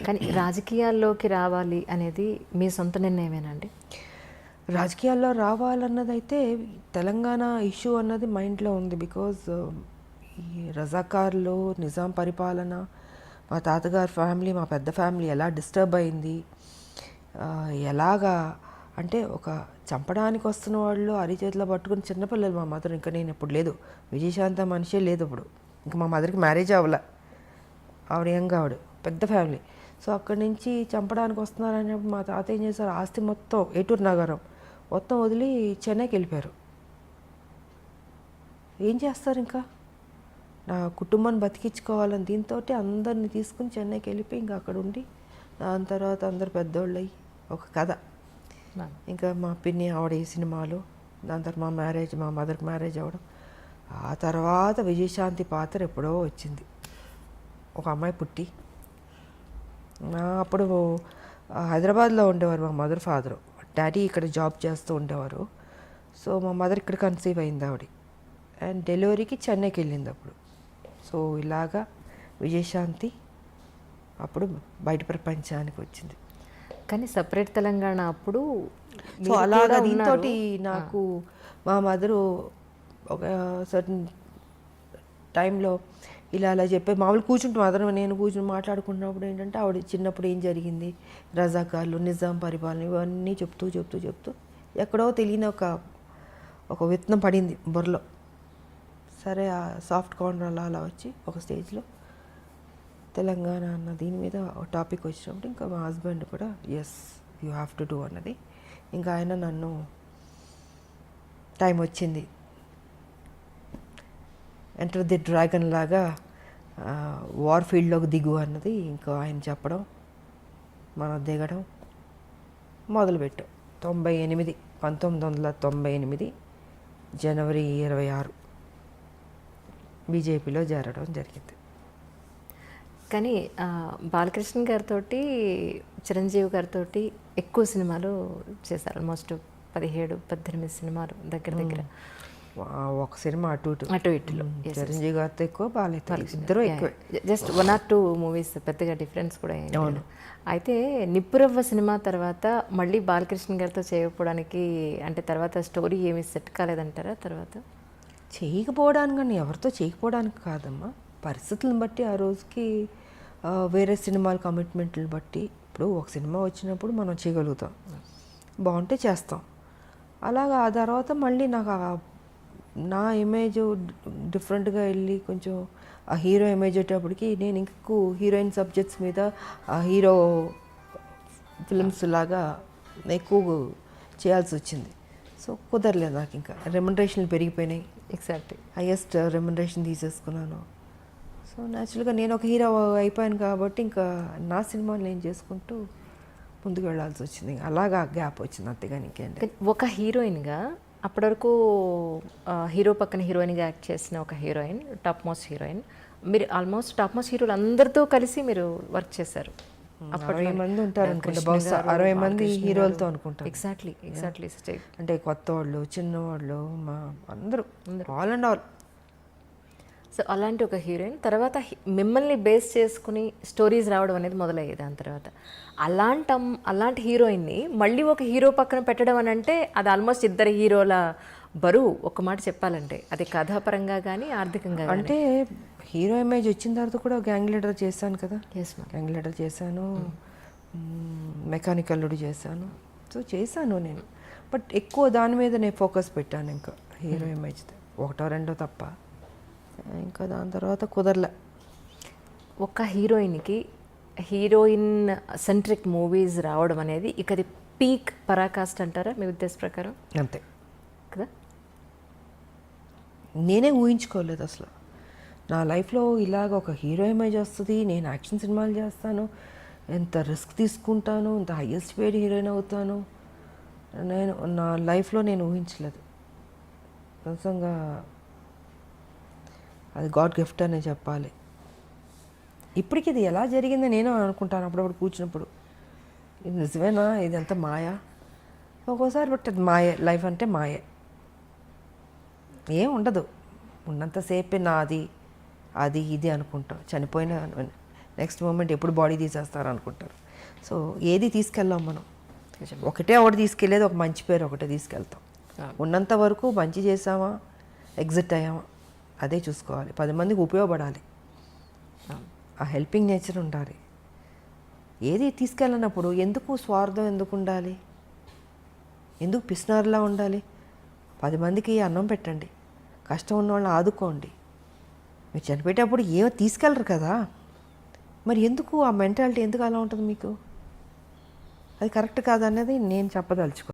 కానీ రాజకీయాల్లోకి రావాలి అనేది మీ సొంత నిర్ణయమేనండి? రాజకీయాల్లో రావాలన్నదైతే తెలంగాణ ఇష్యూ అన్నది మైండ్లో ఉంది. బికాజ్ ఈ రజాకార్లు, నిజాం పరిపాలన, మా తాతగారి ఫ్యామిలీ, మా పెద్ద ఫ్యామిలీ ఎలా డిస్టర్బ్ అయింది, ఎలాగా అంటే ఒక చంపడానికి వస్తున్న వాళ్ళు అరిచేతిలో పట్టుకుని చిన్నపిల్లలు. మా మదర్, ఇంకా నేను ఇప్పుడు లేదు, విజయశాంత మనిషే లేదు ఇప్పుడు, ఇంకా మా మదర్కి మ్యారేజ్ అవ్వలే, ఆవిడ యంగ్, ఆవిడ పెద్ద ఫ్యామిలీ. సో అక్కడి నుంచి చంపడానికి వస్తున్నారనేప్పుడు మా తాత ఏం చేశారు, ఆస్తి మొత్తం ఏటూరు నగరం మొత్తం వదిలి చెన్నైకి వెళ్ళిపోయారు. ఏం చేస్తారు, ఇంకా నా కుటుంబాన్ని బతికించుకోవాలని దీంతో అందరిని తీసుకుని చెన్నైకి వెళ్ళిపోయి ఇంకా అక్కడ ఉండి, దాని తర్వాత అందరు పెద్దోళ్ళు అయ్యి ఒక కథ. ఇంకా మా పిన్ని ఆవిడ ఈ సినిమాలు, దాని తర్వాత మా మ్యారేజ్, మా మదర్కి మ్యారేజ్ అవ్వడం, ఆ తర్వాత విజయశాంతి పాత్ర ఎప్పుడో వచ్చింది. ఒక అమ్మాయి పుట్టి, అప్పుడు హైదరాబాద్లో ఉండేవారు మా మదర్ ఫాదరు, డాడీ ఇక్కడ జాబ్ చేస్తూ ఉండేవారు. సో మా మదర్ ఇక్కడ కన్సీవ్ అయింది ఆవిడ, అండ్ డెలివరీకి చెన్నైకి వెళ్ళింది అప్పుడు. సో ఇలాగా విజయశాంతి అప్పుడు బయట ప్రపంచానికి వచ్చింది. కానీ సపరేట్ తెలంగాణ అప్పుడు సో అలాగా దీంతో నాకు మా మదరు ఒక సర్టన్ టైంలో ఇలా అలా చెప్పి మామూలు కూర్చుంటాం, మదర్ నేను కూర్చుని మాట్లాడుకున్నప్పుడు ఏంటంటే ఆవిడ చిన్నప్పుడు ఏం జరిగింది, రజాకార్లు, నిజాం పరిపాలన, ఇవన్నీ చెప్తూ చెప్తూ చెప్తూ ఎక్కడో తెలియని ఒక విత్తనం పడింది బుర్రలో. సరే ఆ సాఫ్ట్ కార్నర్ అలా అలా వచ్చి ఒక స్టేజ్లో తెలంగాణ అన్న దీని మీద ఒక టాపిక్ వచ్చినప్పుడు ఇంకా మా హస్బెండ్ కూడా yes you have to do అన్నది. ఇంకా ఆయన నన్ను టైం వచ్చింది, ఎంటర్ ది డ్రాగన్ లాగా వార్ ఫీల్డ్లోకి దిగు అన్నది ఇంకా ఆయన చెప్పడం, మనం దిగడం మొదలుపెట్టాం. 1998 జనవరి 26 బీజేపీలో చేరడం జరిగింది. కానీ బాలకృష్ణ గారితో, చిరంజీవి గారితో ఎక్కువ సినిమాలు చేశారు. ఆల్మోస్ట్ 17-18 సినిమాలు దగ్గర దగ్గర. ఒక సినిమా అటు ఇటులో చిరంజీవి గారితో ఎక్కువ, బాలయ్యతో ఇద్దరు ఎక్కువ. జస్ట్ 1 or 2 మూవీస్, పెద్దగా డిఫరెన్స్ కూడా అయింది. అయితే నిప్పురవ్వ సినిమా తర్వాత మళ్ళీ బాలకృష్ణ గారితో చేయకపోవడానికి అంటే తర్వాత స్టోరీ ఏమి సెట్ కాలేదంటారా? తర్వాత చేయకపోవడానికి కానీ ఎవరితో చేయకపోవడానికి కాదమ్మా, పరిస్థితులను బట్టి ఆ రోజుకి వేరే సినిమాల కమిట్మెంట్లను బట్టి. ఇప్పుడు ఒక సినిమా వచ్చినప్పుడు మనం చేయగలుగుతాం, బాగుంటే చేస్తాం. అలాగా ఆ తర్వాత మళ్ళీ నాకు నా ఇమేజ్ డిఫరెంట్గా వెళ్ళి కొంచెం ఆ హీరో ఇమేజ్ వచ్చేటప్పటికి నేను ఇంకెక్కువ హీరోయిన్ సబ్జెక్ట్స్ మీద ఆ హీరో ఫిల్మ్స్ లాగా ఎక్కువ చేయాల్సి వచ్చింది. సో కుదరలేదు నాకు, ఇంకా రెమ్యునరేషన్లు పెరిగిపోయినాయి. ఎగ్జాక్ట్లీ హైయెస్ట్ రెమ్యునరేషన్ తీసేసుకున్నాను. సో న్యాచురల్గా నేను ఒక హీరో అయిపోయాను కాబట్టి ఇంకా నా సినిమాలు నేను చేసుకుంటూ ముందుకు వెళ్ళాల్సి వచ్చింది. అలాగా గ్యాప్ వచ్చింది, అంతేగాని ఇంకేంటి. ఒక హీరోయిన్గా అప్పటి వరకు హీరో పక్కన హీరోయిన్గా యాక్ట్ చేసిన ఒక హీరోయిన్, టాప్ మోస్ట్ హీరోయిన్. మీరు ఆల్మోస్ట్ టాప్ మోస్ట్ హీరోలు అందరితో కలిసి మీరు వర్క్ చేశారు. 60 మంది ఉంటారు అనుకుంటా, బహుశా 60 మంది హీరోలతో అనుకుంటారు. ఎగ్జాక్ట్లీ అంటే కొత్త వాళ్ళు, చిన్నవాళ్ళు, మా అందరూ ఆల్ అండ్ ఆల్. సో అలాంటి ఒక హీరోయిన్ తర్వాత మిమ్మల్ని బేస్ చేసుకుని స్టోరీస్ రావడం అనేది మొదలయ్యేది. దాని తర్వాత అలాంటి హీరోయిన్ని మళ్ళీ ఒక హీరో పక్కన పెట్టడం అని అంటే అది ఆల్మోస్ట్ ఇద్దరు హీరోల బరువు. ఒక మాట చెప్పాలంటే అది కథాపరంగా కానీ ఆర్థికంగా. అంటే హీరో ఇమేజ్ వచ్చిన తర్వాత కూడా గ్యాంగ్ లీడర్ చేశాను కదా. గ్యాంగ్ లీడర్ చేశాను, మెకానికల్ అల్లుడు చేశాను. సో చేశాను నేను, బట్ ఎక్కువ దాని మీద నేను ఫోకస్ పెట్టాను. ఇంకా హీరో ఇమేజ్ ఒకటో రెండో తప్ప, ఇంకా దాని తర్వాత కుదరలే. ఒక హీరోయిన్కి హీరోయిన్ సెంట్రిక్ మూవీస్ రావడం అనేది ఇక అది పీక్ పరాకాష్ట అంటారా మీ ఉద్దేశ ప్రకారం? అంతే కదా, నేనే ఊహించుకోలేదు అసలు నా లైఫ్లో ఇలాగ ఒక హీరో ఇమేజ్ వస్తుంది, నేను యాక్షన్ సినిమాలు చేస్తాను, ఎంత రిస్క్ తీసుకుంటాను, ఎంత హైయెస్ట్ పేడ్ హీరోయిన్ అవుతాను, నేను నా లైఫ్లో నేను ఊహించలేదు. నిజంగా అది గాడ్ గిఫ్ట్ అనే చెప్పాలి. ఇప్పటికి ఇది ఎలా జరిగిందో నేను అనుకుంటాను అప్పుడప్పుడు కూర్చున్నప్పుడు, ఇది నిజమేనా, ఇదంతా మాయా ఒక్కోసారి. బట్ అది మాయే, లైఫ్ అంటే మాయే, ఏం ఉండదు. ఉన్నంతసేపే నాది అది ఇది అనుకుంటాం. చనిపోయిన నెక్స్ట్ మూమెంట్ ఎప్పుడు బాడీ తీసేస్తారు అనుకుంటారు. సో ఏది తీసుకెళ్ళాం మనం, నిజం. ఒకటే తీసుకెళ్ళేది, ఒక మంచి పేరు ఒకటే తీసుకెళ్తాం. ఉన్నంత వరకు మంచి చేసామా, ఎగ్జిట్ అయ్యామా, అదే చూసుకోవాలి. 10 మందికి ఉపయోగపడాలి, ఆ హెల్పింగ్ నేచర్ ఉండాలి. ఏది తీసుకెళ్ళినప్పుడు ఎందుకు స్వార్థం ఎందుకు ఉండాలి, ఎందుకు పిసినారులా ఉండాలి? 10 మందికి అన్నం పెట్టండి, కష్టం ఉన్న వాళ్ళని ఆదుకోండి. మీరు చనిపోయేటప్పుడు ఏమో తీసుకెళ్ళరు కదా, మరి ఎందుకు ఆ మెంటాలిటీ ఎందుకు అలా ఉంటుంది మీకు? అది కరెక్ట్ కాదనేది నేను చెప్పదలుచుకో.